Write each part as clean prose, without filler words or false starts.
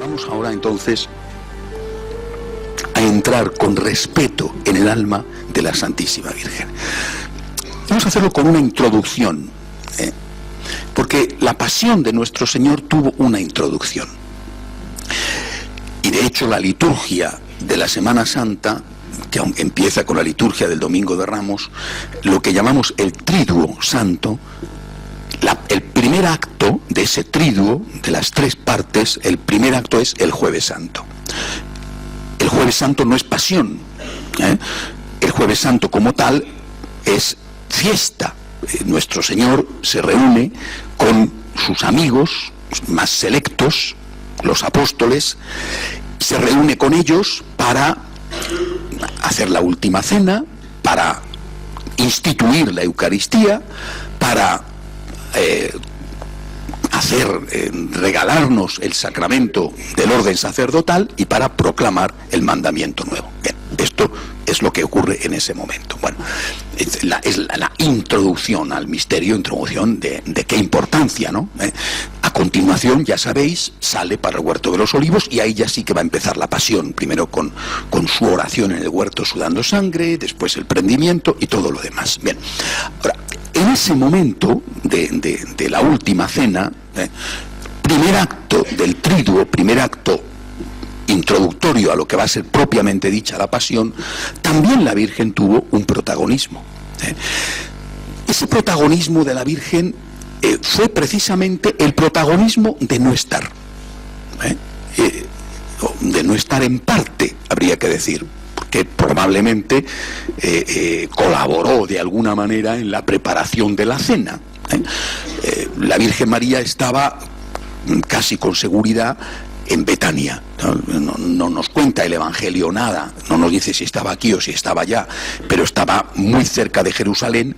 Vamos ahora entonces a entrar con respeto en el alma de la Santísima Virgen. Vamos a hacerlo con una introducción, porque la pasión de nuestro Señor tuvo una introducción. Y de hecho la liturgia de la Semana Santa, que aunque empieza con la liturgia del Domingo de Ramos, lo que llamamos el Triduo Santo, el primer acto de ese triduo, de las tres partes, el primer acto es el Jueves Santo. El Jueves Santo no es pasión, el Jueves Santo como tal es fiesta. Nuestro Señor se reúne con sus amigos más selectos, los apóstoles, se reúne con ellos para hacer la última cena, para instituir la Eucaristía, para regalarnos el sacramento del orden sacerdotal y para proclamar el mandamiento nuevo. Bien, esto es lo que ocurre en ese momento. Bueno, es la introducción al misterio, introducción de qué importancia, ¿no? A continuación, ya sabéis, sale para el Huerto de los Olivos y ahí ya sí que va a empezar la pasión, primero con su oración en el huerto sudando sangre, después el prendimiento y todo lo demás. Bien, ahora, en ese momento de la última cena, primer acto del triduo, primer acto introductorio a lo que va a ser propiamente dicha la pasión, también la Virgen tuvo un protagonismo. Ese protagonismo de la Virgen fue precisamente el protagonismo de no estar, de no estar en parte, habría que decir, porque probablemente colaboró de alguna manera en la preparación de la cena. La Virgen María estaba casi con seguridad en Betania. No nos cuenta el Evangelio nada, no nos dice si estaba aquí o si estaba allá, pero estaba muy cerca de Jerusalén,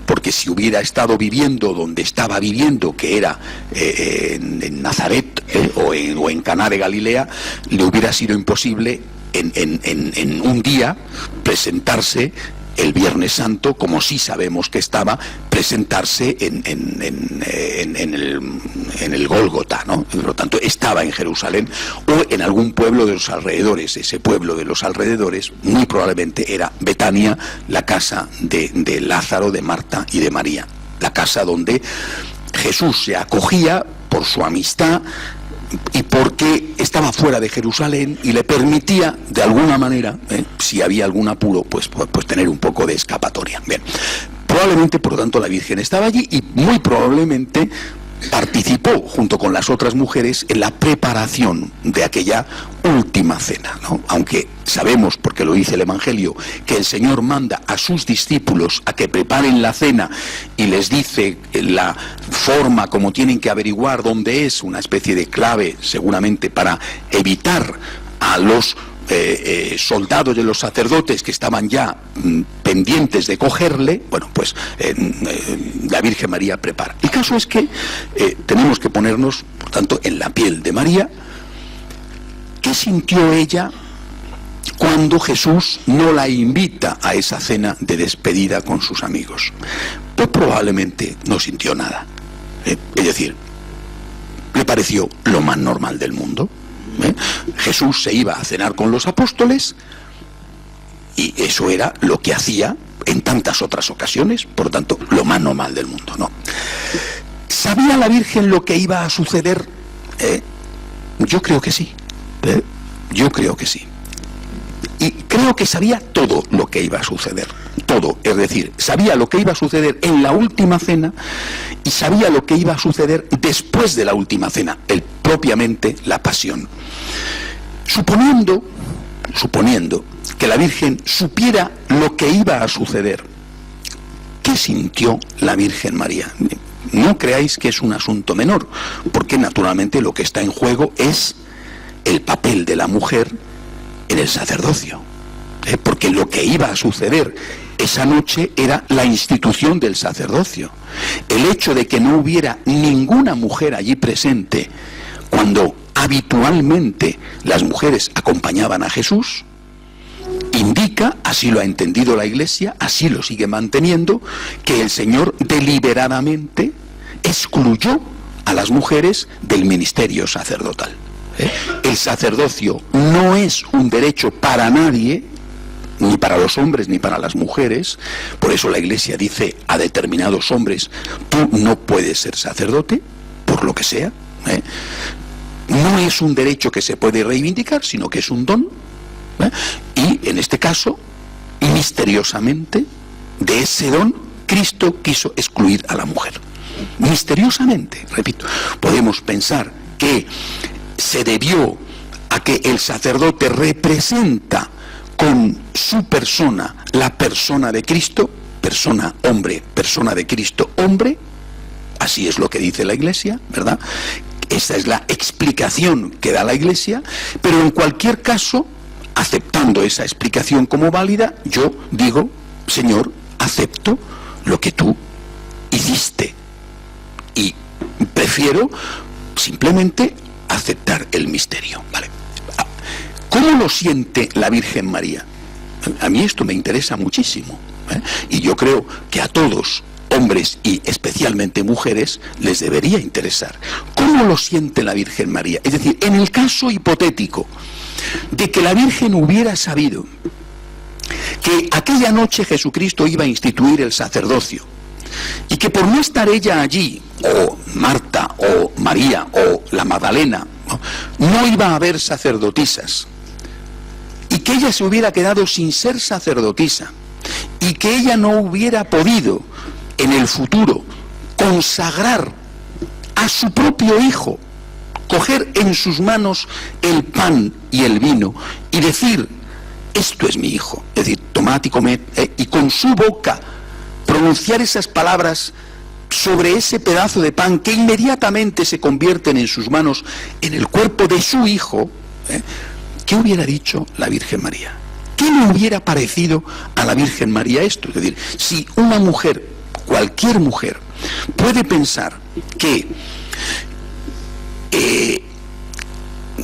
porque si hubiera estado viviendo donde estaba viviendo, que era en Nazaret o en Caná de Galilea, le hubiera sido imposible en un día presentarse el Viernes Santo, como sí sabemos que estaba, presentarse en el Gólgota, ¿no? Por lo tanto, estaba en Jerusalén o en algún pueblo de los alrededores. Ese pueblo de los alrededores muy probablemente era Betania, la casa de Lázaro, de Marta y de María, la casa donde Jesús se acogía por su amistad y porque estaba fuera de Jerusalén y le permitía, de alguna manera, si había algún apuro, pues tener un poco de escapatoria. Bien, probablemente, por lo tanto, la Virgen estaba allí y muy probablemente participó, junto con las otras mujeres, en la preparación de aquella última cena, ¿no? Aunque sabemos, porque lo dice el Evangelio, que el Señor manda a sus discípulos a que preparen la cena y les dice la forma como tienen que averiguar dónde es, una especie de clave seguramente para evitar a los soldados de los sacerdotes que estaban ya pendientes de cogerle. Bueno, pues la Virgen María prepara. El caso es que tenemos que ponernos, por tanto, en la piel de María. ¿Qué sintió ella cuando Jesús no la invita a esa cena de despedida con sus amigos? Pues probablemente no sintió nada. Es decir, le pareció lo más normal del mundo. Jesús se iba a cenar con los apóstoles y eso era lo que hacía en tantas otras ocasiones, por lo tanto, lo más normal del mundo, ¿no? ¿Sabía la Virgen lo que iba a suceder? Yo creo que sí. Yo creo que sí. Y creo que sabía todo lo que iba a suceder. Todo, es decir, sabía lo que iba a suceder en la última cena y sabía lo que iba a suceder después de la última cena, propiamente la pasión. Suponiendo que la Virgen supiera lo que iba a suceder, ¿qué sintió la Virgen María? No creáis que es un asunto menor, porque naturalmente lo que está en juego es el papel de la mujer en el sacerdocio, porque lo que iba a suceder esa noche era la institución del sacerdocio. El hecho de que no hubiera ninguna mujer allí presente cuando habitualmente las mujeres acompañaban a Jesús indica, así lo ha entendido la Iglesia, así lo sigue manteniendo, que el Señor deliberadamente excluyó a las mujeres del ministerio sacerdotal. El sacerdocio no es un derecho para nadie, ni para los hombres ni para las mujeres. Por eso la Iglesia dice a determinados hombres: tú no puedes ser sacerdote, por lo que sea. No es un derecho que se puede reivindicar, sino que es un don. Y en este caso, misteriosamente, de ese don, Cristo quiso excluir a la mujer. Misteriosamente, repito, podemos pensar que se debió a que el sacerdote representa con su persona la persona de Cristo, persona hombre, persona de Cristo hombre. Así es lo que dice la Iglesia, ¿verdad? Esa es la explicación que da la Iglesia, pero en cualquier caso, aceptando esa explicación como válida, yo digo: Señor, acepto lo que tú hiciste y prefiero simplemente aceptar el misterio, ¿vale? ¿Cómo lo siente la Virgen María? A mí esto me interesa muchísimo, y yo creo que a todos, hombres y especialmente mujeres, les debería interesar. ¿Cómo lo siente la Virgen María? Es decir, en el caso hipotético de que la Virgen hubiera sabido que aquella noche Jesucristo iba a instituir el sacerdocio, y que por no estar ella allí, o Marta, o María, o la Magdalena, no iba a haber sacerdotisas, y que ella se hubiera quedado sin ser sacerdotisa, y que ella no hubiera podido en el futuro consagrar a su propio hijo, coger en sus manos el pan y el vino y decir: esto es mi hijo, es decir, tomad y comed, y con su boca pronunciar esas palabras sobre ese pedazo de pan que inmediatamente se convierten en sus manos en el cuerpo de su hijo. ¿Qué hubiera dicho la Virgen María? ¿Qué le hubiera parecido a la Virgen María esto? Es decir, si una mujer, cualquier mujer, puede pensar que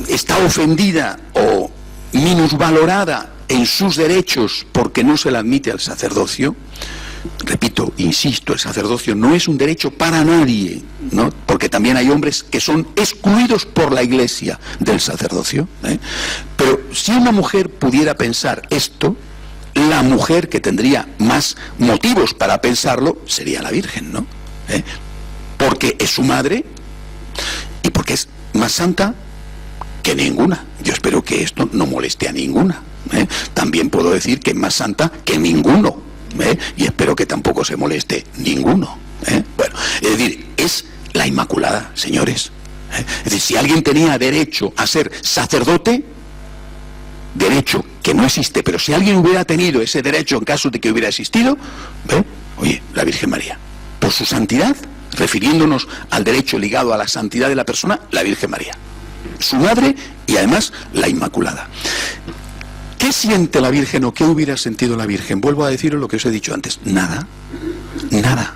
está ofendida o minusvalorada en sus derechos porque no se le admite al sacerdocio, repito, insisto, el sacerdocio no es un derecho para nadie, ¿no? Porque también hay hombres que son excluidos por la Iglesia del sacerdocio, Pero si una mujer pudiera pensar esto, la mujer que tendría más motivos para pensarlo sería la Virgen, ¿no? Porque es su madre y porque es más santa que ninguna. Yo espero que esto no moleste a ninguna. También puedo decir que es más santa que ninguno. Y espero que tampoco se moleste ninguno. Bueno, es decir, es la Inmaculada, señores. Es decir, si alguien tenía derecho a ser sacerdote, derecho que no existe, pero si alguien hubiera tenido ese derecho en caso de que hubiera existido, oye, la Virgen María, por su santidad, refiriéndonos al derecho ligado a la santidad de la persona, la Virgen María, su madre y además la Inmaculada. ¿Qué siente la Virgen o qué hubiera sentido la Virgen? Vuelvo a deciros lo que os he dicho antes: nada, nada,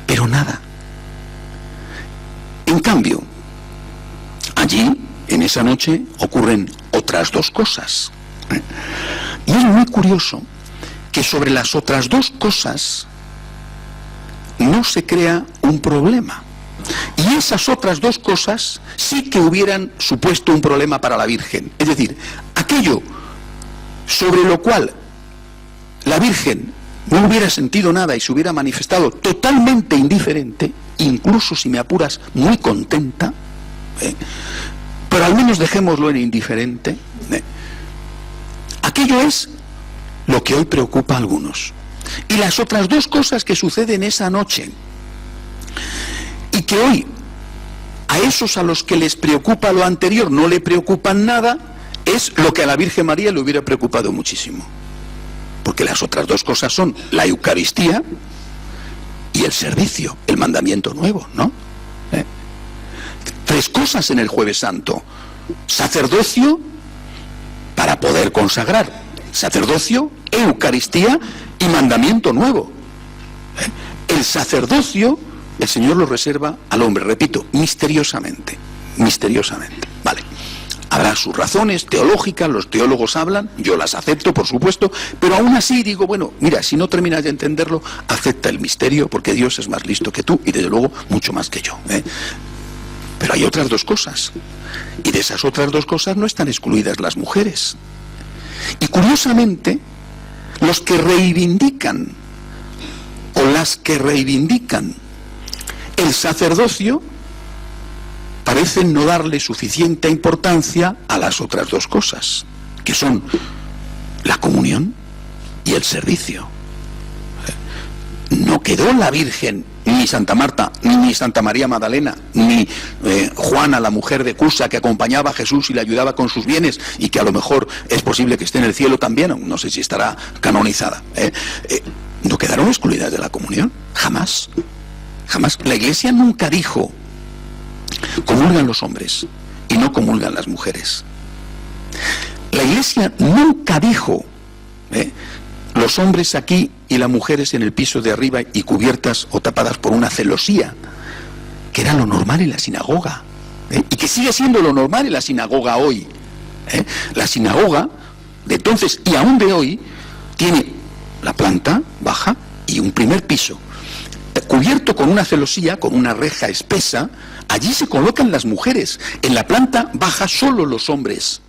pero nada. En cambio, allí, en esa noche, ocurren otras dos cosas. Y es muy curioso que sobre las otras dos cosas no se crea un problema. Y esas otras dos cosas sí que hubieran supuesto un problema para la Virgen. Es decir, aquello sobre lo cual la Virgen no hubiera sentido nada y se hubiera manifestado totalmente indiferente, incluso, si me apuras, muy contenta, pero al menos dejémoslo en indiferente, aquello es lo que hoy preocupa a algunos. Y las otras dos cosas que suceden esa noche y que hoy a esos a los que les preocupa lo anterior no le preocupan nada, es lo que a la Virgen María le hubiera preocupado muchísimo. Porque las otras dos cosas son la Eucaristía y el servicio, el mandamiento nuevo, ¿no? Tres cosas en el Jueves Santo: sacerdocio para poder consagrar, sacerdocio, Eucaristía y mandamiento nuevo. El sacerdocio, el Señor lo reserva al hombre, repito, misteriosamente, misteriosamente, ¿vale? Habrá sus razones teológicas, los teólogos hablan, yo las acepto, por supuesto, pero aún así digo, bueno, mira, si no terminas de entenderlo, acepta el misterio, porque Dios es más listo que tú y desde luego mucho más que yo. Pero hay otras dos cosas. Y de esas otras dos cosas no están excluidas las mujeres. Y curiosamente, los que reivindican, o las que reivindican el sacerdocio, parecen no darle suficiente importancia a las otras dos cosas, que son la comunión y el servicio. No quedó la Virgen, ni Santa Marta, ni Santa María Magdalena, ni Juana, la mujer de Cusa, que acompañaba a Jesús y le ayudaba con sus bienes, y que a lo mejor es posible que esté en el cielo también, no sé si estará canonizada. No quedaron excluidas de la comunión, jamás. Jamás. La Iglesia nunca dijo: comulgan los hombres y no comulgan las mujeres. La Iglesia nunca dijo: los hombres aquí y las mujeres en el piso de arriba y cubiertas o tapadas por una celosía, que era lo normal en la sinagoga, y que sigue siendo lo normal en la sinagoga hoy. La sinagoga de entonces y aún de hoy tiene la planta baja y un primer piso, cubierto con una celosía, con una reja espesa. Allí se colocan las mujeres, en la planta baja solo los hombres.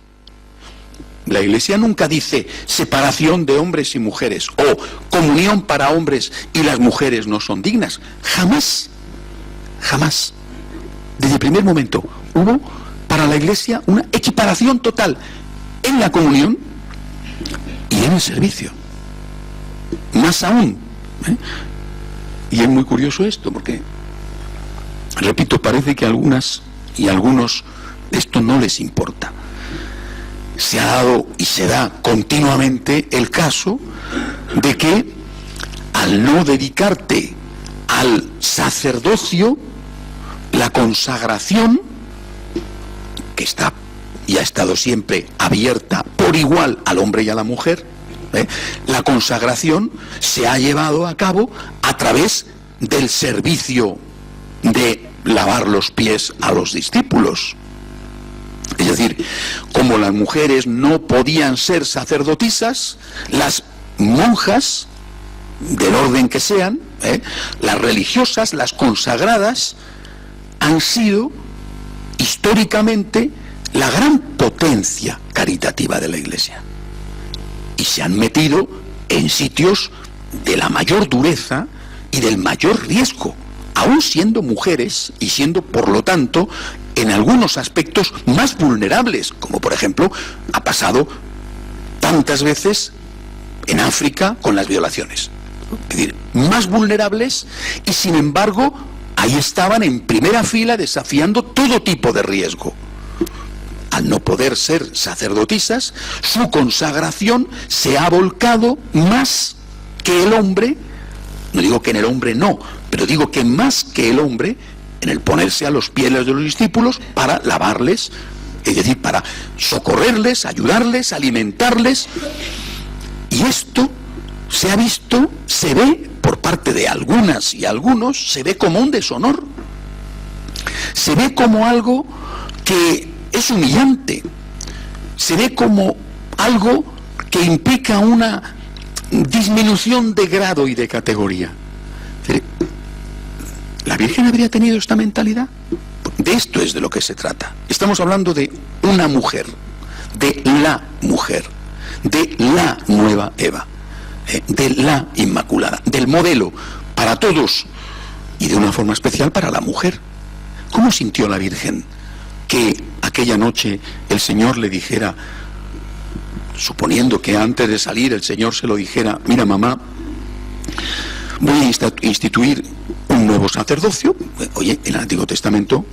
La Iglesia nunca dice separación de hombres y mujeres, o comunión para hombres y las mujeres no son dignas. Jamás, jamás. Desde el primer momento hubo para la Iglesia una equiparación total en la comunión y en el servicio. Más aún, y es muy curioso esto, porque, repito, parece que a algunas y a algunos esto no les importa. Se ha dado y se da continuamente el caso de que al no dedicarte al sacerdocio, la consagración, que está y ha estado siempre abierta por igual al hombre y a la mujer, la consagración se ha llevado a cabo a través del servicio de lavar los pies a los discípulos. Es decir, como las mujeres no podían ser sacerdotisas, las monjas, del orden que sean, las religiosas, las consagradas, han sido históricamente la gran potencia caritativa de la Iglesia. Y se han metido en sitios de la mayor dureza y del mayor riesgo, aún siendo mujeres y siendo, por lo tanto, en algunos aspectos más vulnerables, como por ejemplo ha pasado tantas veces en África con las violaciones. Es decir, más vulnerables, y sin embargo ahí estaban en primera fila desafiando todo tipo de riesgo. Al no poder ser sacerdotisas, su consagración se ha volcado más que el hombre. No digo que en el hombre no, pero digo que más que el hombre en el ponerse a los pies de los discípulos para lavarles, es decir, para socorrerles, ayudarles, alimentarles. Y esto se ha visto, se ve por parte de algunas y algunos, se ve como un deshonor, se ve como algo que es humillante, se ve como algo que implica una disminución de grado y de categoría. ¿La Virgen habría tenido esta mentalidad? De esto es de lo que se trata. Estamos hablando de una mujer, de la mujer, de la nueva Eva, de la Inmaculada, del modelo para todos y de una forma especial para la mujer. ¿Cómo sintió la Virgen que aquella noche el Señor le dijera, suponiendo que antes de salir el Señor se lo dijera: mira, mamá, voy a instituir un nuevo sacerdocio? Oye, en el Antiguo Testamento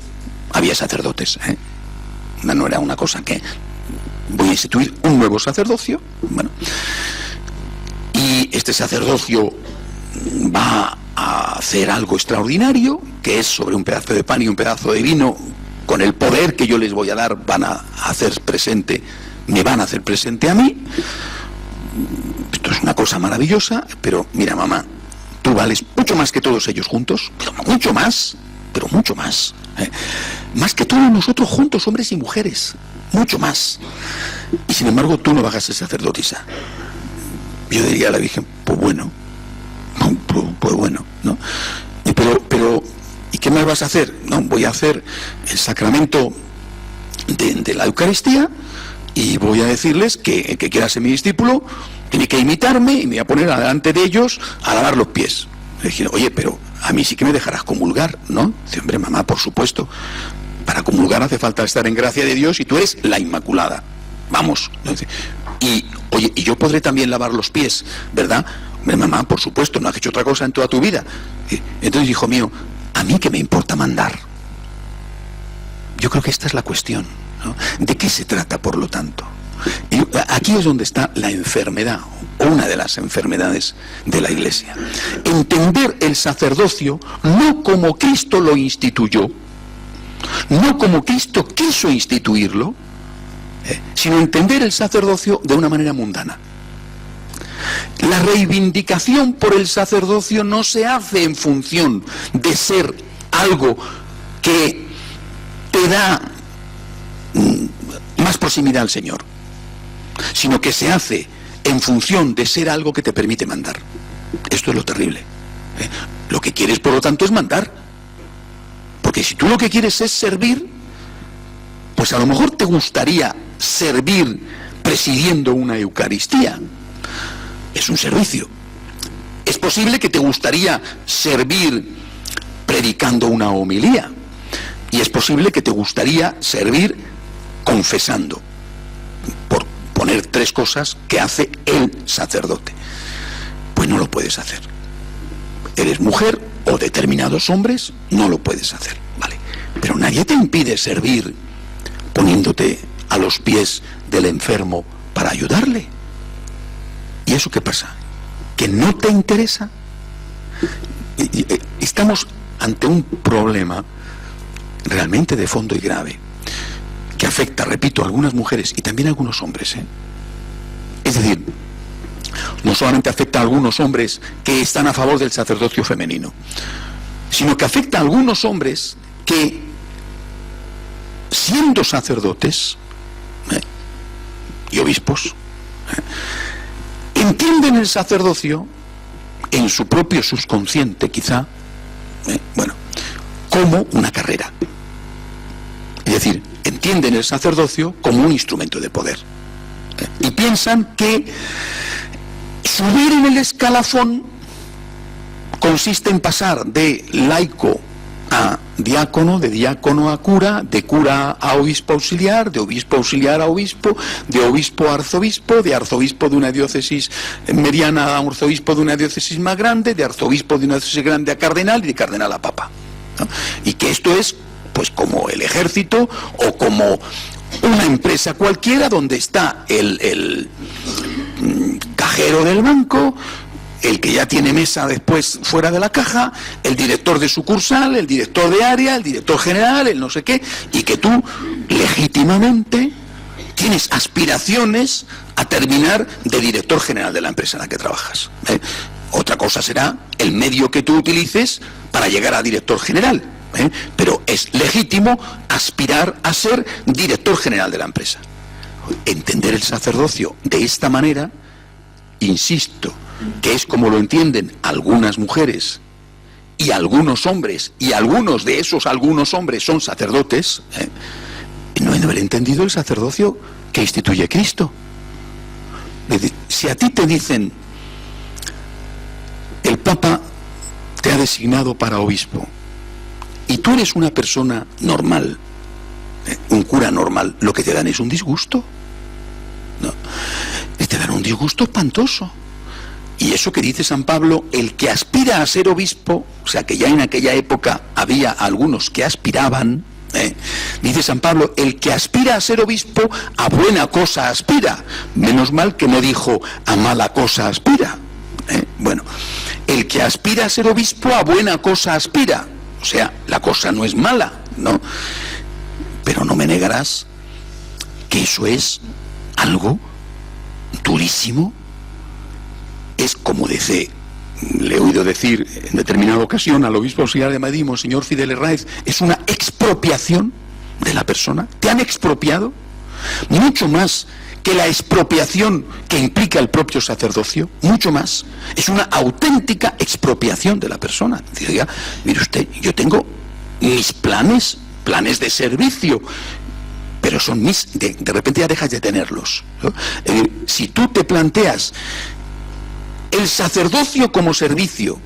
había sacerdotes, no era una cosa que voy a instituir un nuevo sacerdocio. Bueno, y este sacerdocio va a hacer algo extraordinario, que es sobre un pedazo de pan y un pedazo de vino, con el poder que yo les voy a dar, van a hacer presente, me van a hacer presente a mí. Esto es una cosa maravillosa, pero mira, mamá, tú vales mucho más que todos ellos juntos, pero mucho más, más que todos nosotros juntos, hombres y mujeres, mucho más. Y sin embargo tú no vas a ser sacerdotisa. Yo diría a la Virgen, pues bueno, ¿no? Pero ¿y qué más vas a hacer? No, voy a hacer el sacramento de la Eucaristía y voy a decirles que el que quiera ser mi discípulo tiene que imitarme y me voy a poner delante de ellos a lavar los pies. Le dije, oye, pero a mí sí que me dejarás comulgar, ¿no? Dice, hombre, mamá, por supuesto. Para comulgar hace falta estar en gracia de Dios y tú eres la Inmaculada. Vamos. Y, oye, y yo podré también lavar los pies, ¿verdad? Hombre, mamá, por supuesto, no has hecho otra cosa en toda tu vida. Entonces, hijo mío, ¿a mí qué me importa mandar? Yo creo que esta es la cuestión, ¿no? ¿De qué se trata, por lo tanto? Y aquí es donde está la enfermedad, o una de las enfermedades de la Iglesia. Entender el sacerdocio no como Cristo lo instituyó, no como Cristo quiso instituirlo, sino entender el sacerdocio de una manera mundana. La reivindicación por el sacerdocio no se hace en función de ser algo que te da más proximidad al Señor, sino que se hace en función de ser algo que te permite mandar. Esto es lo terrible. Lo que quieres, por lo tanto, es mandar. Porque si tú lo que quieres es servir, pues a lo mejor te gustaría servir presidiendo una Eucaristía. Es un servicio. Es posible que te gustaría servir predicando una homilía. Y es posible que te gustaría servir confesando. Por poner 3 cosas que hace el sacerdote. Pues no lo puedes hacer. Eres mujer o determinados hombres, no lo puedes hacer, ¿vale? Pero nadie te impide servir poniéndote a los pies del enfermo para ayudarle. ¿Y eso qué pasa? ¿Que no te interesa? Estamos ante un problema realmente de fondo y grave, que afecta, repito, a algunas mujeres y también a algunos hombres, ¿eh? Es decir, no solamente afecta a algunos hombres que están a favor del sacerdocio femenino, sino que afecta a algunos hombres que, siendo sacerdotes y obispos, entienden el sacerdocio en su propio subconsciente, quizá, como una carrera. Es decir, entienden el sacerdocio como un instrumento de poder. Y piensan que subir en el escalafón consiste en pasar de laico a diácono, de diácono a cura, de cura a obispo auxiliar, de obispo auxiliar a obispo, de obispo a arzobispo, de arzobispo de una diócesis mediana a arzobispo de una diócesis más grande, de arzobispo de una diócesis grande a cardenal y de cardenal a papa, ¿no? Y que esto es pues como el ejército o como una empresa cualquiera donde está el cajero del banco, el que ya tiene mesa después fuera de la caja, el director de sucursal, el director de área, el director general, el no sé qué, y que tú legítimamente tienes aspiraciones a terminar de director general de la empresa en la que trabajas. Otra cosa será el medio que tú utilices para llegar a director general, pero es legítimo aspirar a ser director general de la empresa. Entender el sacerdocio de esta manera, insisto, que es como lo entienden algunas mujeres y algunos hombres, y algunos de esos algunos hombres son sacerdotes, no han haber entendido el sacerdocio que instituye Cristo. Si a ti te dicen, el Papa te ha designado para obispo, y tú eres una persona normal, un cura normal, lo que te dan es un disgusto, ¿no? Te dan un disgusto espantoso. Y eso que dice San Pablo, el que aspira a ser obispo, o sea que ya en aquella época había algunos que aspiraban, dice San Pablo, el que aspira a ser obispo, a buena cosa aspira. Menos mal que no dijo a mala cosa aspira. Bueno, el que aspira a ser obispo, a buena cosa aspira. O sea, la cosa no es mala, ¿no? Pero no me negarás que eso es algo durísimo. Es como dice, le he oído decir en determinada ocasión al obispo auxiliar de Madrid, Monseñor Fidel Herráez, es una expropiación de la persona. Te han expropiado mucho más que la expropiación que implica el propio sacerdocio, mucho más. Es una auténtica expropiación de la persona. Diga, mire usted, yo tengo mis planes de servicio, pero son mis, de repente ya dejas de tenerlos, ¿no? Si tú te planteas el sacerdocio como servicio,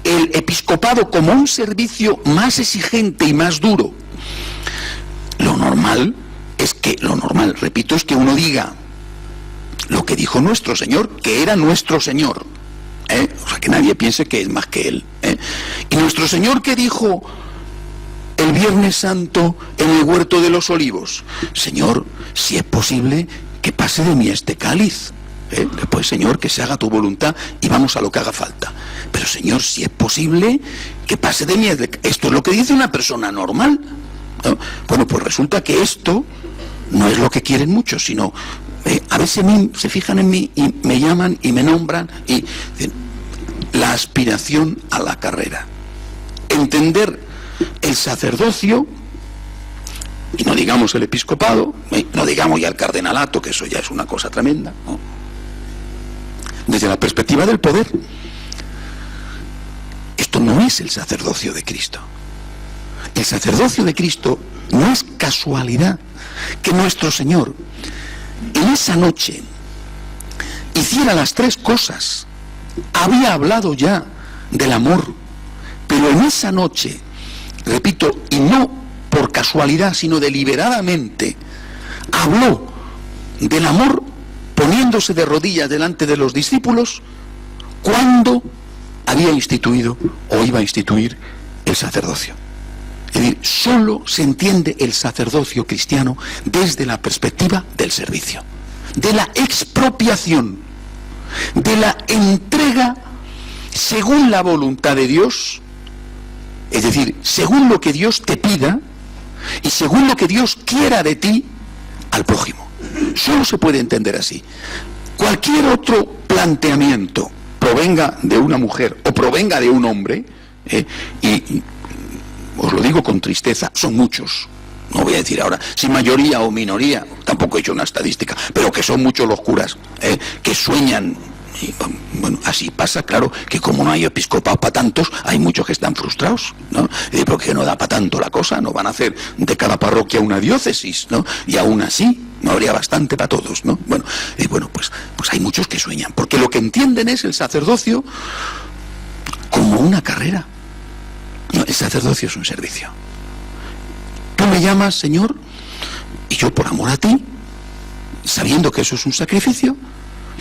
el episcopado como un servicio más exigente y más duro, lo normal, repito, es que uno diga lo que dijo nuestro Señor, que era nuestro Señor, o sea, que nadie piense que es más que Él, y nuestro Señor, que dijo el Viernes Santo en el Huerto de los Olivos: Señor, si es posible, que pase de mí este cáliz. Después, Señor, que se haga tu voluntad y vamos a lo que haga falta. Pero, Señor, si es posible, que pase de mí. Esto es lo que dice una persona normal, ¿no? Bueno, pues resulta que esto no es lo que quieren muchos, sino a veces se fijan en mí y me llaman y me nombran y dicen, la aspiración a la carrera. Entender el sacerdocio, y no digamos el episcopado, no digamos ya el cardenalato, que eso ya es una cosa tremenda, ¿no? Desde la perspectiva del poder, esto no es el sacerdocio de Cristo. El sacerdocio de Cristo no es casualidad que nuestro Señor en esa noche hiciera las tres cosas. Había hablado ya del amor, pero en esa noche, repito, y no por casualidad, sino deliberadamente, habló del amor poniéndose de rodillas delante de los discípulos cuando había instituido o iba a instituir el sacerdocio. Es decir, solo se entiende el sacerdocio cristiano desde la perspectiva del servicio, de la expropiación, de la entrega según la voluntad de Dios, es decir, según lo que Dios te pida y según lo que Dios quiera de ti al prójimo. Solo se puede entender así. Cualquier otro planteamiento, provenga de una mujer o provenga de un hombre, y os lo digo con tristeza, son muchos. No voy a decir ahora si mayoría o minoría, tampoco he hecho una estadística, pero que son muchos los curas que sueñan. Y, bueno, así pasa, claro, que como no hay episcopados para tantos, hay muchos que están frustrados, ¿no? Porque no da para tanto la cosa, no van a hacer de cada parroquia una diócesis, ¿no? Y aún así no habría bastante para todos, ¿no? Bueno, pues hay muchos que sueñan, porque lo que entienden es el sacerdocio como una carrera. No, el sacerdocio es un servicio. Tú me llamas, Señor, y yo por amor a ti, sabiendo que eso es un sacrificio,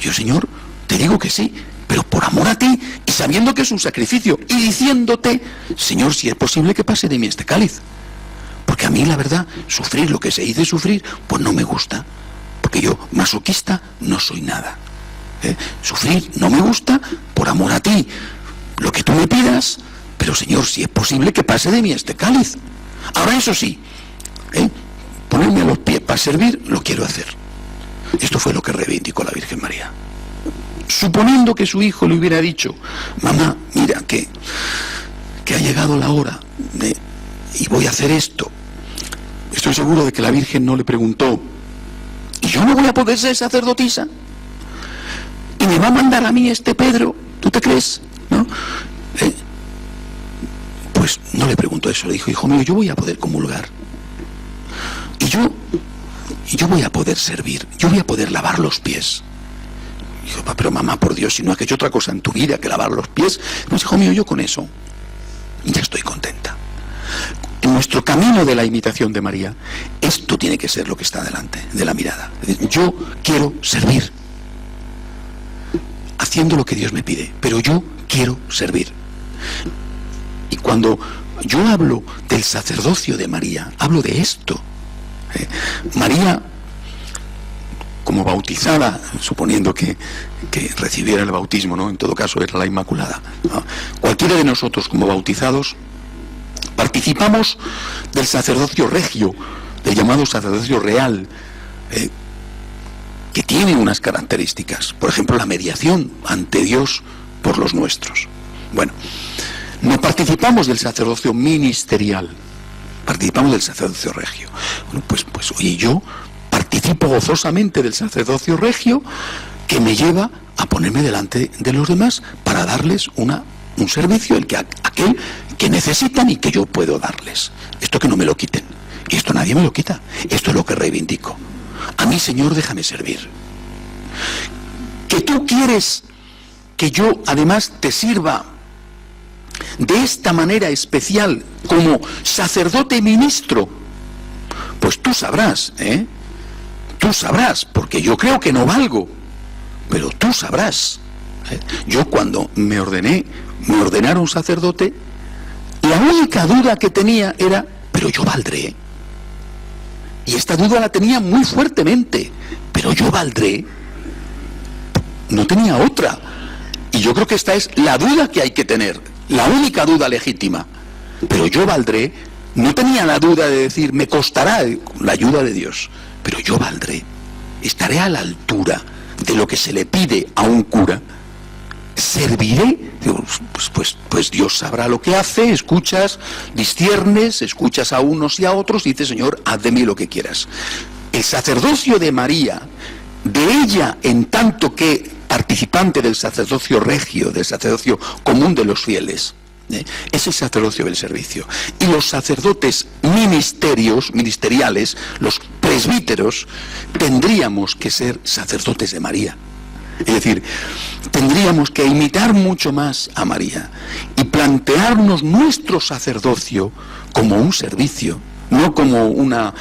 yo, Señor, te digo que sí, pero por amor a ti y sabiendo que es un sacrificio y diciéndote, Señor, si es posible que pase de mí este cáliz. Porque a mí, la verdad, sufrir lo que se dice sufrir, pues no me gusta. Porque yo, masoquista, no soy nada. Sufrir no me gusta por amor a ti. Lo que tú me pidas, pero Señor, si es posible que pase de mí este cáliz. Ahora, eso sí, ponerme a los pies para servir, lo quiero hacer. Esto fue lo que reivindicó la Virgen María. Suponiendo que su hijo le hubiera dicho, mamá, mira, que ha llegado la hora y voy a hacer esto, estoy seguro de que la Virgen no le preguntó, ¿y yo no voy a poder ser sacerdotisa? ¿Y me va a mandar a mí este Pedro? ¿Tú te crees? ¿No? Pues no le preguntó eso, le dijo, hijo mío, yo voy a poder comulgar. Y yo voy a poder servir, yo voy a poder lavar los pies. Dijo, pero mamá, por Dios, si no has hecho otra cosa en tu vida que lavar los pies, pues hijo mío, yo con eso ya estoy contenta. En nuestro camino de la imitación de María, esto tiene que ser lo que está delante de la mirada. Yo quiero servir, haciendo lo que Dios me pide, pero yo quiero servir. Y cuando yo hablo del sacerdocio de María, hablo de esto. María, como bautizada, suponiendo que recibiera el bautismo, ¿no? En todo caso era la Inmaculada, ¿no? Cualquiera de nosotros como bautizados participamos del sacerdocio regio, del llamado sacerdocio real, que tiene unas características, por ejemplo la mediación ante Dios por los nuestros. Bueno, no participamos del sacerdocio ministerial, participamos del sacerdocio regio. Bueno, pues oye, yo participo gozosamente del sacerdocio regio que me lleva a ponerme delante de los demás para darles una un servicio, aquel que necesitan y que yo puedo darles. Esto que no me lo quiten. Y esto nadie me lo quita. Esto es lo que reivindico. A mí, Señor, déjame servir. Que tú quieres que yo además te sirva de esta manera especial como sacerdote y ministro, pues tú sabrás, tú sabrás, porque yo creo que no valgo, pero tú sabrás. Yo cuando me ordenaron sacerdote, la única duda que tenía era, pero yo valdré. Y esta duda la tenía muy fuertemente, pero yo valdré. No tenía otra. Y yo creo que esta es la duda que hay que tener, la única duda legítima. Pero yo valdré. No tenía la duda de decir, me costará la ayuda de Dios, pero yo valdré. Estaré a la altura de lo que se le pide a un cura. Serviré. Digo, pues Dios sabrá lo que hace. Escuchas, disciernes, escuchas a unos y a otros y dices, Señor, haz de mí lo que quieras. El sacerdocio de María, de ella en tanto que participante del sacerdocio regio, del sacerdocio común de los fieles, es el sacerdocio del servicio. Y los sacerdotes ministeriales, los presbíteros, tendríamos que ser sacerdotes de María. Es decir, tendríamos que imitar mucho más a María y plantearnos nuestro sacerdocio como un servicio, no como una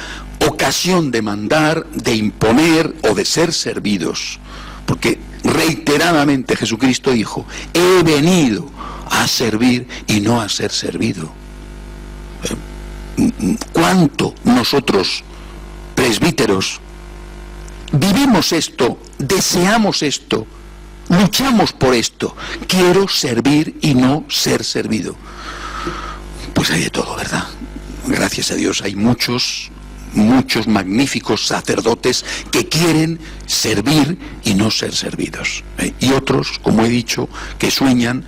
ocasión de mandar, de imponer o de ser servidos. Porque reiteradamente Jesucristo dijo, he venido a servir y no a ser servido. ¿Cuánto nosotros, presbíteros, vivimos esto, deseamos esto, luchamos por esto? Quiero servir y no ser servido. Pues hay de todo, ¿verdad? Gracias a Dios hay muchos magníficos sacerdotes que quieren servir y no ser servidos. Y otros, como he dicho, que sueñan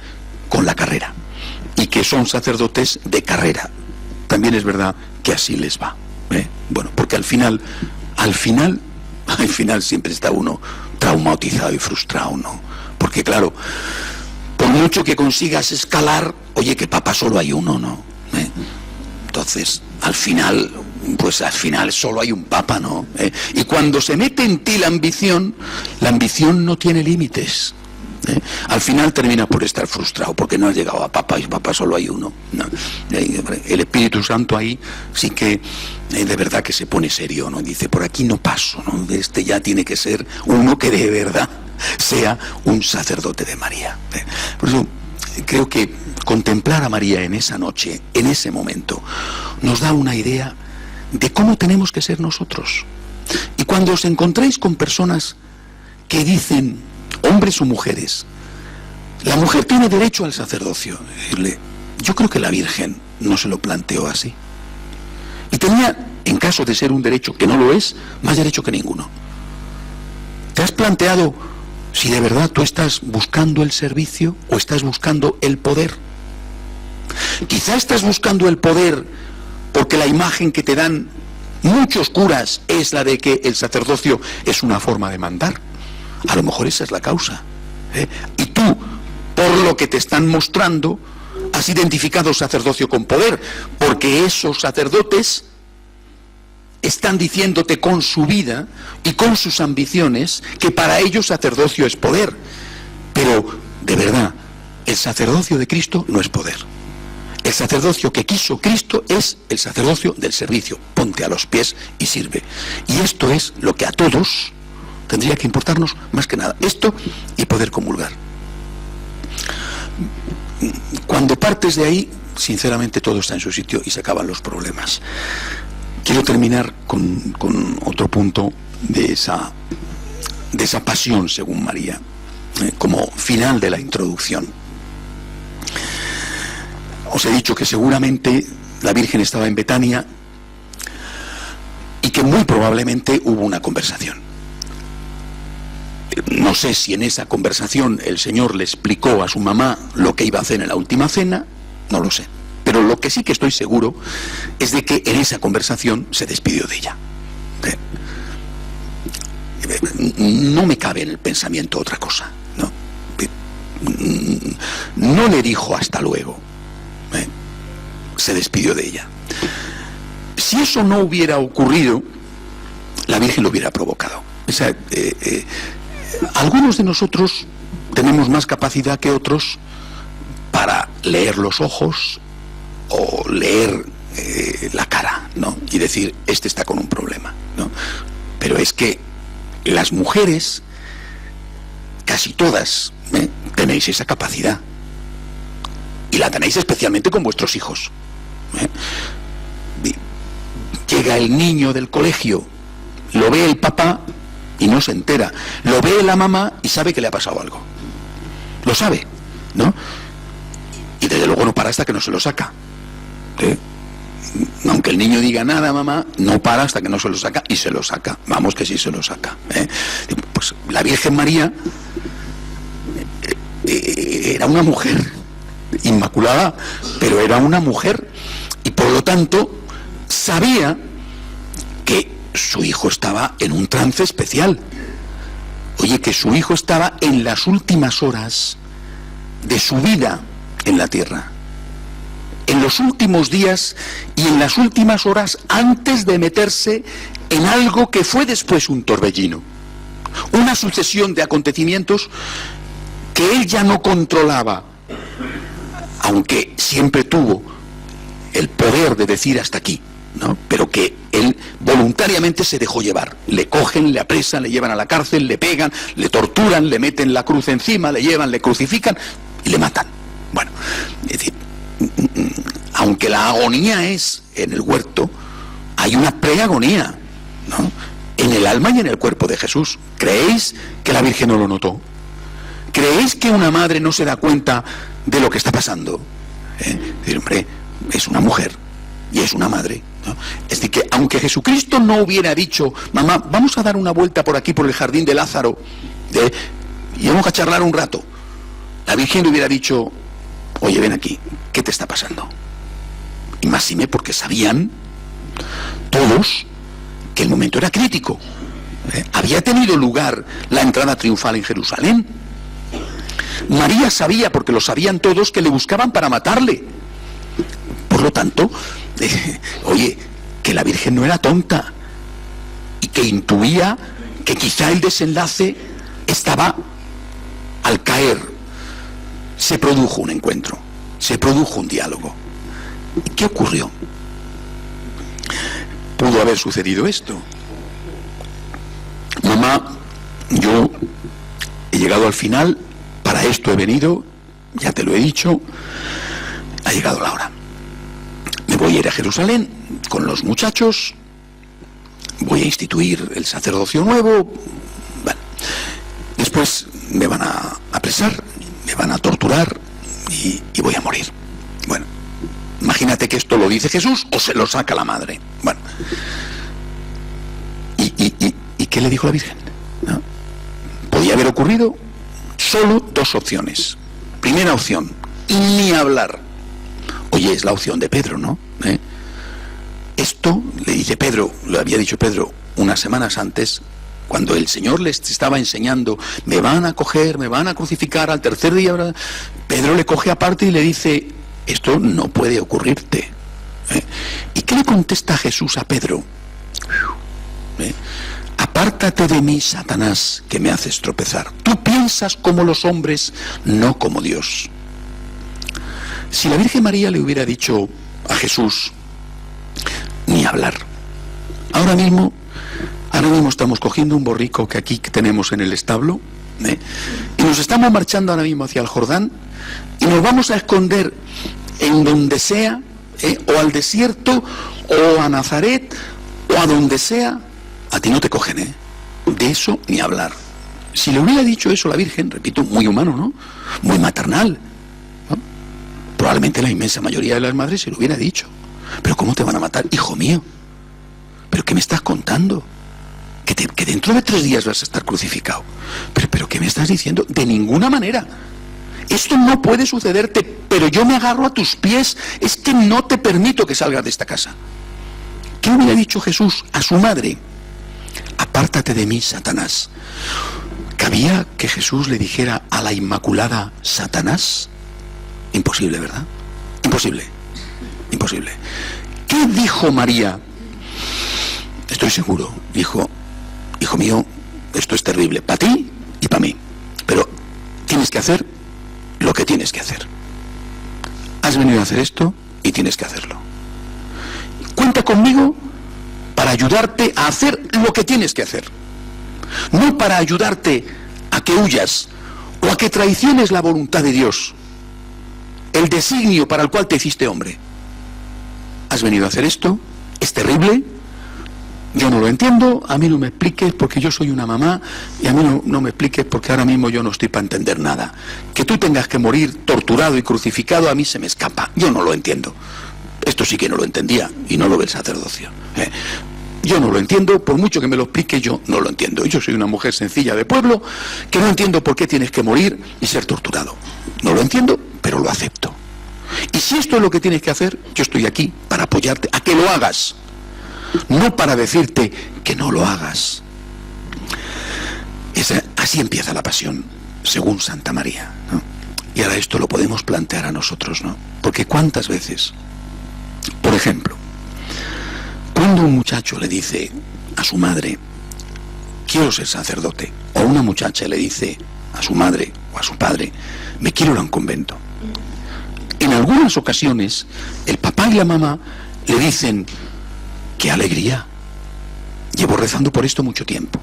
con la carrera y que son sacerdotes de carrera. También es verdad que así les va. Bueno, porque al final siempre está uno traumatizado y frustrado, ¿no? Porque claro, por mucho que consigas escalar, oye, que papa solo hay uno, ¿no? Entonces, al final solo hay un papa, ¿no? Y cuando se mete en ti la ambición no tiene límites. Al final termina por estar frustrado porque no has llegado a papa y papa solo hay uno, ¿no? El Espíritu Santo ahí sí que de verdad que se pone serio, ¿no? Dice, por aquí no paso, ¿no? Este ya tiene que ser uno que de verdad sea un sacerdote de María. Por eso creo que contemplar a María en esa noche, en ese momento, nos da una idea de cómo tenemos que ser nosotros. Y cuando os encontréis con personas que dicen, hombres o mujeres, la mujer tiene derecho al sacerdocio, decirle, yo creo que la Virgen no se lo planteó así. Y tenía, en caso de ser un derecho que no lo es, más derecho que ninguno. ¿Te has planteado si de verdad tú estás buscando el servicio o estás buscando el poder? Quizá estás buscando el poder porque la imagen que te dan muchos curas es la de que el sacerdocio es una forma de mandar. A lo mejor esa es la causa. Y tú, por lo que te están mostrando, has identificado sacerdocio con poder, porque esos sacerdotes están diciéndote con su vida y con sus ambiciones que para ellos sacerdocio es poder. Pero, de verdad, el sacerdocio de Cristo no es poder. El sacerdocio que quiso Cristo es el sacerdocio del servicio. Ponte a los pies y sirve. Y esto es lo que a todos tendría que importarnos más que nada. Esto y poder comulgar. Cuando partes de ahí, sinceramente todo está en su sitio y se acaban los problemas. Quiero terminar con otro punto de esa pasión según María, como final de la introducción. Os he dicho que seguramente la Virgen estaba en Betania y que muy probablemente hubo una conversación. No sé si en esa conversación el Señor le explicó a su mamá lo que iba a hacer en la última cena, no lo sé. Pero lo que sí que estoy seguro es de que en esa conversación se despidió de ella. No me cabe en el pensamiento otra cosa, ¿no? No le dijo hasta luego, se despidió de ella. Si eso no hubiera ocurrido, la Virgen lo hubiera provocado. O sea, algunos de nosotros tenemos más capacidad que otros para leer los ojos o leer la cara, ¿no? Y decir, este está con un problema, ¿no? Pero es que las mujeres, casi todas, tenéis esa capacidad. Y la tenéis especialmente con vuestros hijos. Llega el niño del colegio, lo ve el papá y no se entera. Lo ve la mamá y sabe que le ha pasado algo. Lo sabe, ¿no? Y desde luego no para hasta que no se lo saca. Aunque el niño diga nada, mamá, no para hasta que no se lo saca, y se lo saca. Vamos que sí se lo saca. Pues la Virgen María era una mujer inmaculada, pero era una mujer, y por lo tanto sabía que su hijo estaba en un trance especial. Oye, que su hijo estaba en las últimas horas de su vida en la tierra, en los últimos días y en las últimas horas antes de meterse en algo que fue después un torbellino, una sucesión de acontecimientos que él ya no controlaba, aunque siempre tuvo el poder de decir hasta aquí, ¿no? Pero que él voluntariamente se dejó llevar. Le cogen, le apresan, le llevan a la cárcel, le pegan, le torturan, le meten la cruz encima, le llevan, le crucifican y le matan. Bueno, es decir, aunque la agonía es en el huerto, hay una preagonía, ¿no? En el alma y en el cuerpo de Jesús. ¿Creéis que la Virgen no lo notó? ¿Creéis que una madre no se da cuenta de lo que está pasando? Es decir, hombre, es una mujer y es una madre, ¿no? Es decir, que aunque Jesucristo no hubiera dicho, mamá, vamos a dar una vuelta por aquí, por el jardín de Lázaro, y vamos a charlar un rato, la Virgen le hubiera dicho, oye, ven aquí, ¿qué te está pasando? Y máxime porque sabían todos que el momento era crítico. Había tenido lugar la entrada triunfal en Jerusalén. María sabía, porque lo sabían todos, que le buscaban para matarle. Por lo tanto, oye, que la Virgen no era tonta y que intuía que quizá el desenlace estaba al caer. Se produjo un encuentro, se produjo un diálogo. ¿Y qué ocurrió? Pudo haber sucedido esto. Mamá, yo he llegado al final, para esto he venido, ya te lo he dicho, ha llegado la hora. Me voy a ir a Jerusalén con los muchachos, voy a instituir el sacerdocio nuevo, bueno, después me van a apresar, me van a torturar y voy a morir. Bueno, imagínate que esto lo dice Jesús o se lo saca la madre. Bueno, ¿y qué le dijo la Virgen? ¿No? Podía haber ocurrido solo dos opciones. Primera opción, ni hablar. Oye, es la opción de Pedro, ¿no? Esto le dice Pedro, lo había dicho Pedro unas semanas antes, cuando el Señor les estaba enseñando, me van a coger, me van a crucificar al tercer día. ¿Verdad? Pedro le coge aparte y le dice, esto no puede ocurrirte. ¿Y qué le contesta Jesús a Pedro? Apártate de mí, Satanás, que me haces tropezar. Tú piensas como los hombres, no como Dios. Si la Virgen María le hubiera dicho a Jesús, ni hablar. Ahora mismo estamos cogiendo un borrico que aquí tenemos en el establo, y nos estamos marchando ahora mismo hacia el Jordán, y nos vamos a esconder en donde sea, o al desierto, o a Nazaret, o a donde sea. A ti no te cogen, de eso ni hablar. Si le hubiera dicho eso a la Virgen, repito, muy humano, ¿no? Muy maternal, ¿no? Probablemente la inmensa mayoría de las madres se lo hubiera dicho. Pero ¿cómo te van a matar, hijo mío? ¿Pero qué me estás contando? Que dentro de 3 días vas a estar crucificado. ¿Pero qué me estás diciendo? De ninguna manera. Esto no puede sucederte, pero yo me agarro a tus pies. Es que no te permito que salgas de esta casa. ¿Qué hubiera dicho Jesús a su madre? Apártate de mí, Satanás. ¿Cabía que Jesús le dijera a la Inmaculada Satanás? Imposible, ¿verdad? Imposible, imposible. ¿Qué dijo María? Estoy seguro, dijo: hijo mío, esto es terrible para ti y para mí, pero tienes que hacer lo que tienes que hacer. Has venido a hacer esto y tienes que hacerlo. Cuenta conmigo para ayudarte a hacer lo que tienes que hacer, no para ayudarte a que huyas o a que traiciones la voluntad de Dios, el designio para el cual te hiciste hombre. Has venido a hacer esto, es terrible, yo no lo entiendo, a mí no me expliques porque yo soy una mamá, y a mí no me expliques porque ahora mismo yo no estoy para entender nada. Que tú tengas que morir torturado y crucificado a mí se me escapa, yo no lo entiendo. Esto sí que no lo entendía, y no lo ve el sacerdocio. Yo no lo entiendo, por mucho que me lo explique, yo no lo entiendo. Yo soy una mujer sencilla de pueblo, que no entiendo por qué tienes que morir y ser torturado. No lo entiendo, pero lo acepto. Y si esto es lo que tienes que hacer, yo estoy aquí para apoyarte a que lo hagas, no para decirte que no lo hagas. Así empieza la pasión, según Santa María, ¿no? Y ahora esto lo podemos plantear a nosotros, ¿no? Porque ¿cuántas veces, por ejemplo, cuando un muchacho le dice a su madre: quiero ser sacerdote, o una muchacha le dice a su madre o a su padre: me quiero ir a un convento, en algunas ocasiones el papá y la mamá le dicen: ¡qué alegría! Llevo rezando por esto mucho tiempo.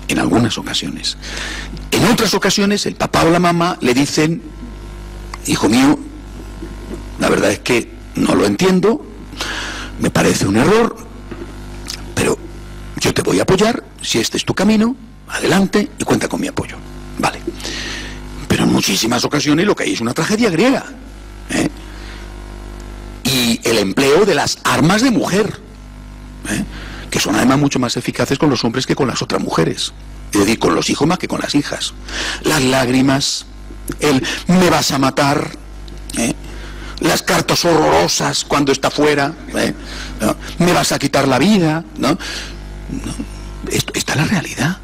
En algunas ocasiones. En otras ocasiones el papá o la mamá le dicen: hijo mío, la verdad es que no lo entiendo, me parece un error, pero yo te voy a apoyar, si este es tu camino, adelante y cuenta con mi apoyo. Vale. Pero en muchísimas ocasiones lo que hay es una tragedia griega, y el empleo de las armas de mujer, que son además mucho más eficaces con los hombres que con las otras mujeres, es decir, con los hijos más que con las hijas. Las lágrimas, el me vas a matar, las cartas horrorosas cuando está fuera, ¿no? Me vas a quitar la vida, ¿no? Esta es la realidad.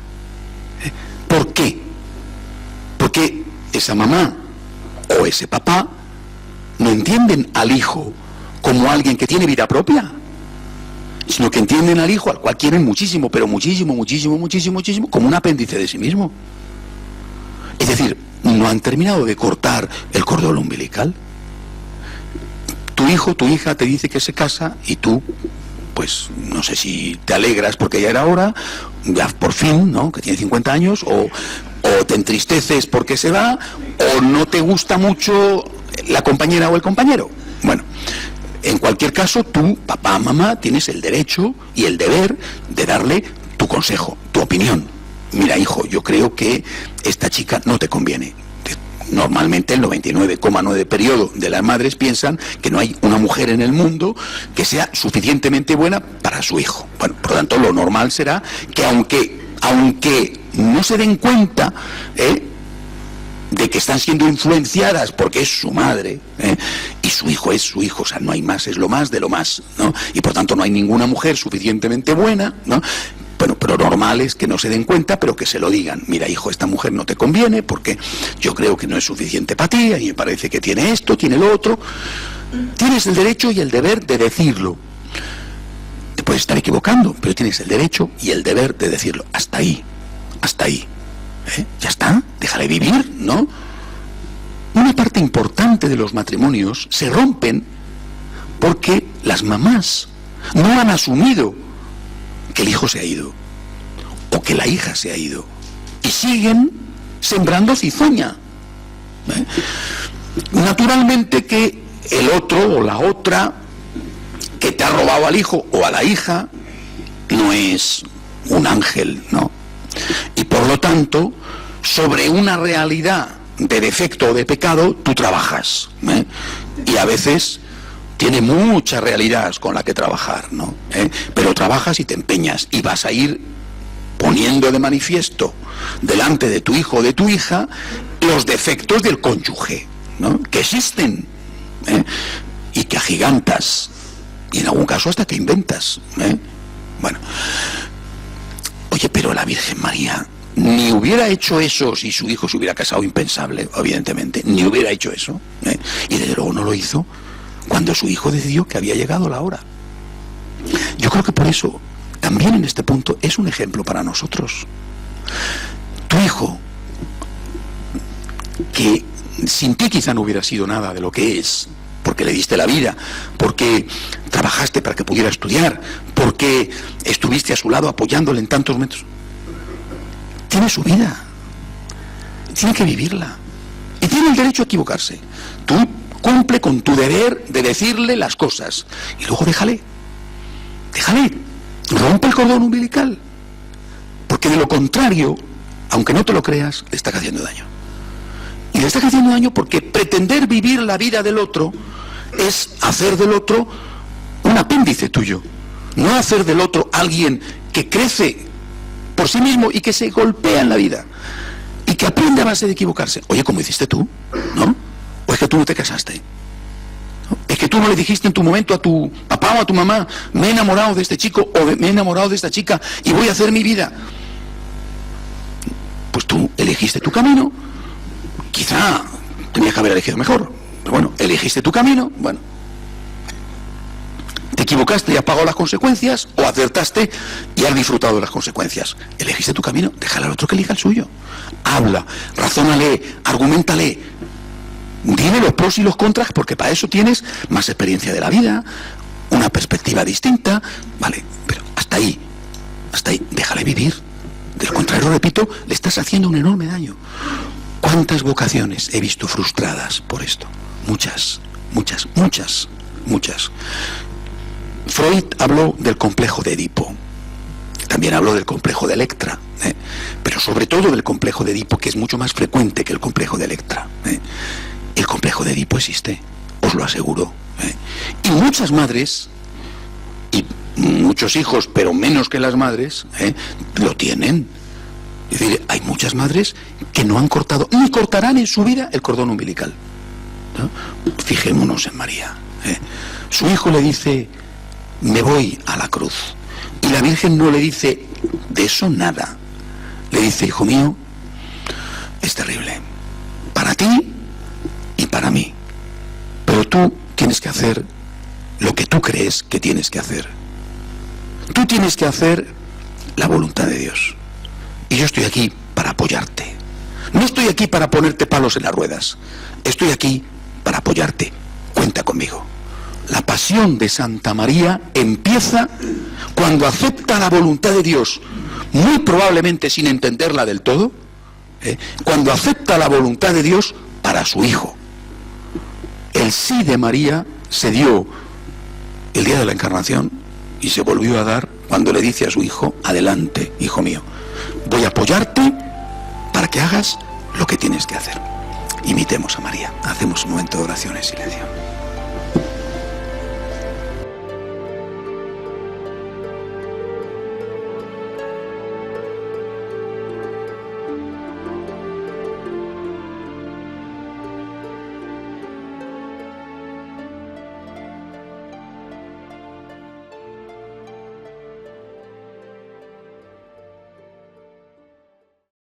¿Por qué? Porque esa mamá o ese papá no entienden al hijo como alguien que tiene vida propia, sino que entienden al hijo, al cual quieren muchísimo, pero muchísimo, muchísimo, muchísimo, muchísimo, como un apéndice de sí mismo. Es decir, no han terminado de cortar el cordón umbilical. Tu hijo, tu hija te dice que se casa y tú, pues, no sé si te alegras porque ya era hora, ya por fin, ¿no?, que tiene 50 años, o te entristeces porque se va, o no te gusta mucho la compañera o el compañero. Bueno, en cualquier caso, tú, papá, mamá, tienes el derecho y el deber de darle tu consejo, tu opinión. Mira, hijo, yo creo que esta chica no te conviene. Normalmente el 99,9% periodo de las madres piensan que no hay una mujer en el mundo que sea suficientemente buena para su hijo. Bueno, por lo tanto, lo normal será que aunque no se den cuenta de que están siendo influenciadas porque es su madre, y su hijo es su hijo, o sea, no hay más, es lo más de lo más, ¿no? Y por tanto no hay ninguna mujer suficientemente buena, ¿no? Bueno, pero normal es que no se den cuenta, pero que se lo digan. Mira, hijo, esta mujer no te conviene porque yo creo que no es suficiente para ti, a mí me parece que tiene esto, tiene lo otro. Tienes el derecho y el deber de decirlo. Te puedes estar equivocando, pero tienes el derecho y el deber de decirlo. Hasta ahí, hasta ahí. Ya está, déjale vivir, ¿no? Una parte importante de los matrimonios se rompen porque las mamás no han asumido que el hijo se ha ido o que la hija se ha ido y siguen sembrando cizaña. Naturalmente que el otro o la otra que te ha robado al hijo o a la hija no es un ángel, ¿no? Y por lo tanto, sobre una realidad de defecto o de pecado, tú trabajas, y a veces tiene mucha realidad con la que trabajar, ¿no? Pero trabajas y te empeñas y vas a ir poniendo de manifiesto delante de tu hijo o de tu hija los defectos del cónyuge, ¿no?, que existen, y que agigantas y en algún caso hasta que inventas, Bueno, oye, pero la Virgen María ni hubiera hecho eso si su hijo se hubiera casado, impensable, evidentemente, ni hubiera hecho eso, y desde luego no lo hizo cuando su hijo decidió que había llegado la hora. Yo creo que por eso, también en este punto, es un ejemplo para nosotros. Tu hijo, que sin ti quizá no hubiera sido nada de lo que es, porque le diste la vida, porque trabajaste para que pudiera estudiar, porque estuviste a su lado apoyándole en tantos momentos, tiene su vida, tiene que vivirla, y tiene el derecho a equivocarse. Tú cumple con tu deber de decirle las cosas, y luego déjale, rompe el cordón umbilical, porque de lo contrario, aunque no te lo creas, le estás haciendo daño. Y le estás haciendo daño porque pretender vivir la vida del otro es hacer del otro un apéndice tuyo, no hacer del otro alguien que crece por sí mismo y que se golpea en la vida y que aprende a base de equivocarse. Oye, como hiciste tú, ¿no? O es que tú no te casaste, ¿no? Es que tú no le dijiste en tu momento a tu papá o a tu mamá, me he enamorado de este chico o me he enamorado de esta chica y voy a hacer mi vida. Pues tú elegiste tu camino, quizá tenías que haber elegido mejor, pero bueno, elegiste tu camino, bueno, te equivocaste y has pagado las consecuencias, o acertaste y has disfrutado de las consecuencias. Elegiste tu camino, déjale al otro que elija el suyo. Habla, razónale, argumentale, dile los pros y los contras, porque para eso tienes más experiencia de la vida, una perspectiva distinta, vale, pero hasta ahí, déjale vivir. Del contrario, repito, le estás haciendo un enorme daño. ¿Cuántas vocaciones he visto frustradas por esto? Muchas. Freud habló del complejo de Edipo, también habló del complejo de Electra, pero sobre todo del complejo de Edipo, que es mucho más frecuente que el complejo de Electra. El complejo de Edipo existe, os lo aseguro. Y muchas madres, y muchos hijos, pero menos que las madres, lo tienen. Es decir, hay muchas madres que no han cortado, ni cortarán en su vida el cordón umbilical, ¿no? Fijémonos en María. Su hijo le dice, me voy a la cruz. Y la Virgen no le dice de eso nada. Le dice, hijo mío, es terrible, para ti y para mí. Pero tú tienes que hacer lo que tú crees que tienes que hacer. Tú tienes que hacer la voluntad de Dios. Y yo estoy aquí para apoyarte. No estoy aquí para ponerte palos en las ruedas. Estoy aquí para apoyarte. Cuenta conmigo. La pasión de Santa María empieza cuando acepta la voluntad de Dios, muy probablemente sin entenderla del todo, cuando acepta la voluntad de Dios para su hijo. El sí de María se dio el día de la Encarnación y se volvió a dar cuando le dice a su hijo, adelante, hijo mío, voy a apoyarte para que hagas lo que tienes que hacer. Imitemos a María. Hacemos un momento de oración en silencio.